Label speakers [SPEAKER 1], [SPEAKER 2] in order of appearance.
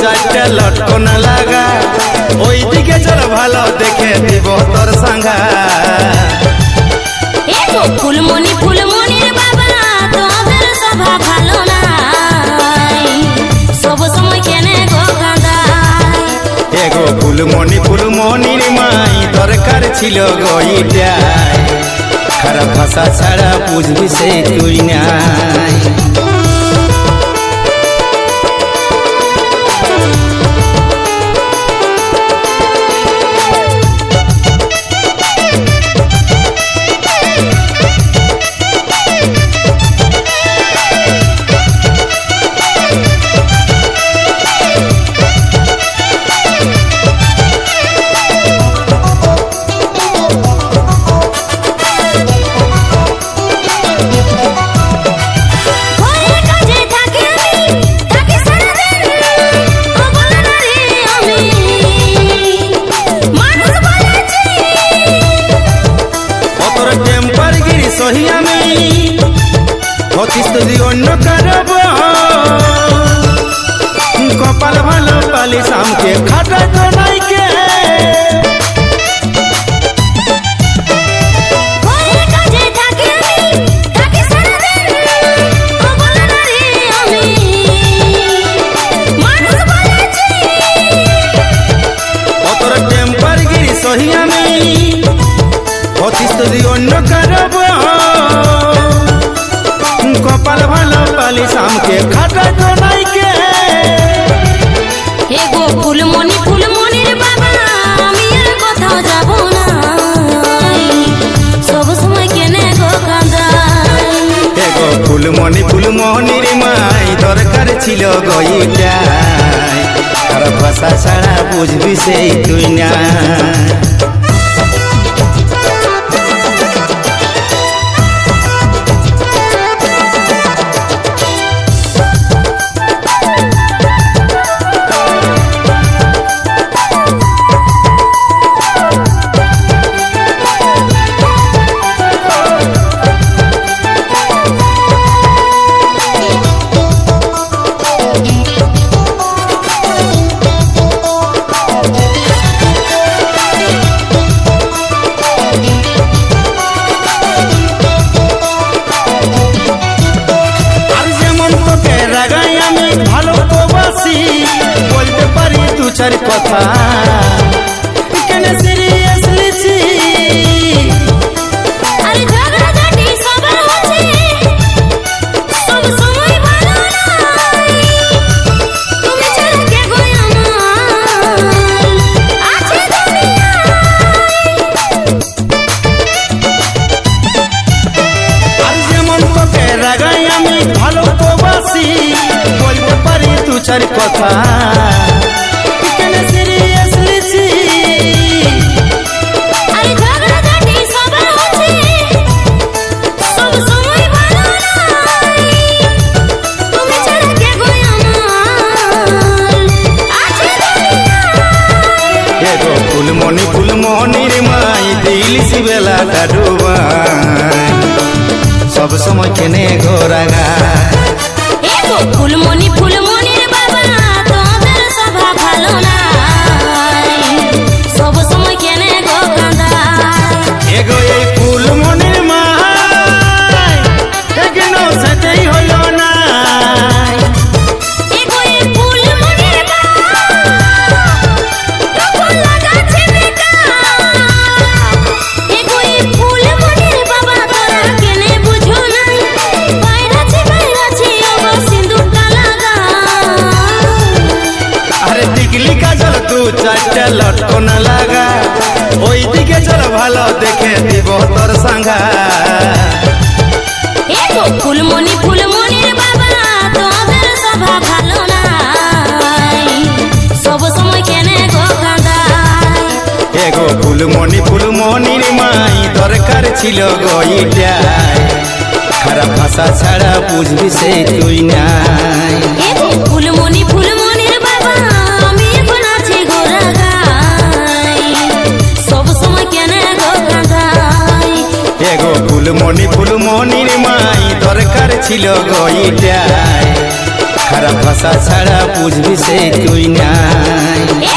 [SPEAKER 1] চারটা লটকন লাগা, ওই দিকে চল ভালো দেখে দিব তোর সাঙ্গা।
[SPEAKER 2] ফুলমণি ফুলমণির বাবা তোদের সভা ভালো নাই, সব সময় কেনে গো কাঁদাই।
[SPEAKER 1] এগো ফুলমণি ফুলমণির মাই দরকার ছিল গো ইটাই, খারাপ ভাষা ছাড়া বুঝবি সে তুই নাই। সহি আমি হতিস যদি অন্য কারব, কপাল ভালো পালি সামকে খাটা তো নাইকে। অতর টেম্পার গিরি সহি আমি হতিস যদি অন্য কারব, কপাল ভালো পালি সামকে খাটা তো নাইকে।
[SPEAKER 2] এগো ফুলমণি ফুলমণির বাবা আমি আর কোথাও যাব না, সব সময় কেনে গো কাঁদাই।
[SPEAKER 1] এগো ফুলমণি ফুলমণির মাই দরকার ছিল গো ইটাই, খারাপ ভাষা ছাড়া বুঝবি সেই তুই না। বলতে পারি দু চার কথা কেন সিরিয়াস লিছি,
[SPEAKER 2] আরে ঝগড়া ঝাঁটি সবার হচ্ছে সব সময় ভালো নাই, তুমি ছাড়া কে গো আমার আছে দুনিয়ায়।
[SPEAKER 1] আর যেমন তোকে রাগাই আমি ভালো তো বাসি, বলতে পারি দু চার কথা কেন সিরিয়াস লিছি,
[SPEAKER 2] আরে ঝগড়া ঝাঁটি সবার হচ্ছে সব সময় ভালো নাই, তুমি ছাড়া কে গো আমার আছে দুনিয়ায়।
[SPEAKER 1] এগো ফুলমণি ফুলমণির মাই দিলিস বেলাটা ডুবাই, সব সময় কেনে গো রাগা।
[SPEAKER 2] এগো ফুলমণি ফুলমণির বাবা তোদের সভা ভালো নাই, সব সময় কেনে গো কাঁদাই।
[SPEAKER 1] এগো এই ফুলমণির মাই একদিনও সাথেই হলো না,
[SPEAKER 2] এগো এই ফুলমণির বাবা তখন লাগাচ্ছে বেকার, এগো এই ফুলমণির বাবা তোরা কেনে বুঝো নাই, বাইরাছি ওগো সিঁদুরটা লাগা।
[SPEAKER 1] আরে টিকলি কাজল দু চারটা লটকন লাগা, ওই দিকে চল ভালো দেখে দিব তোর সাঙ্গা।
[SPEAKER 2] এগো ফুলমণি ফুলমণির বাবা তোদের সভা ভালো নাই, সব সময় কেনে গো কাঁদাই।
[SPEAKER 1] এগো ফুলমণি ফুলমণির মাই দরকার ছিল গো ইটাই, খারাপ ভাষা ছাড়া বুঝবি সে তুই নাই।
[SPEAKER 2] এগো ফুলমণি ফুলমণির বাবা আমি এখন আছি গো রাগাই, সব সময় কেনে গো কাঁদাই।
[SPEAKER 1] এগো ফুলমণি ফুলমণির মাই দরকার ছিল গো ইটাই, খারাপ ভাষা ভাষা ছাড়া বুঝবি সে তুই নাই।